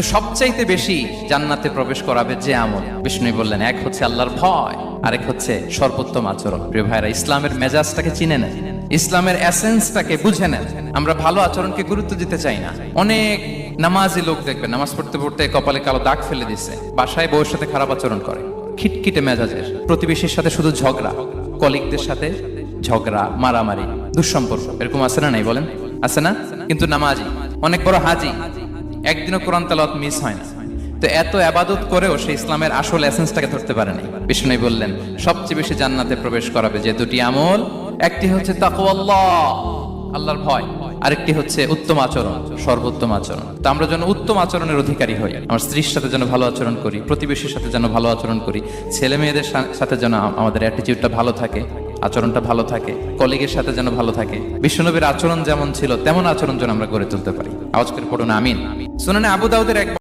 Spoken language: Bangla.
সবচাইতে বেশি জান্নাতে প্রবেশ করাবে যে আমল, বিষ্ণু বললেন, এক হচ্ছে আল্লাহর ভয়, আরেক হচ্ছে সর্বোত্তম আচরণ। প্রিয় ভাইরা, ইসলামের মেজাজটাকে চিনে নেন, ইসলামের এসেন্সটাকে বুঝে নেন। আমরা ভালো আচরণকে গুরুত্ব দিতে চাই না। অনেক নামাজি লোক দেখবেন নামাজ পড়তে পড়তে কপালে কালো দাগ ফেলে দিচ্ছে, বাসায় বউয়ের সাথে খারাপ আচরণ করে, খিটখিটে মেজাজের, প্রতিবেশীর সাথে শুধু ঝগড়া, কলিগদের সাথে ঝগড়া, মারামারি, দুঃসম্পর্ক, এরকম আছে না? নাই বলেন, আছে না? কিন্তু নামাজি, অনেক বড় হাজি, একদিনও কোরআন তেলাওয়াত মিস হয় না। তো এত আবাদত করেও সে ইসলামের আসল এসেন্সটাকে ধরতে পারেনি। বিষ্ণু বললেন, সবচেয়ে বেশি জান্নাতে প্রবেশ করাবে যে দুটি আমল, একটি হচ্ছে তাকওয়াল্লাহ, আল্লাহর ভয়, আরেকটি হচ্ছে উত্তম আচরণ, সর্বোত্তম আচরণ। তো আমরা যেন উত্তম আচরণের অধিকারী হই, আমার স্ত্রীর সাথে যেন ভালো আচরণ করি, প্রতিবেশীর সাথে যেন ভালো আচরণ করি, ছেলে মেয়েদের সাথে যেন আমাদের অ্যাটিটিউডটা ভালো থাকে, আচরণটা ভালো থাকে, কলিগের সাথে যেন ভালো থাকে। বিশ্বনবীর আচরণ যেমন ছিল তেমন আচরণ যেন আমরা গড়ে তুলতে পারি। আওয়াজ করে পড়ুন আমিন। সুনানে আবু দাউদের এক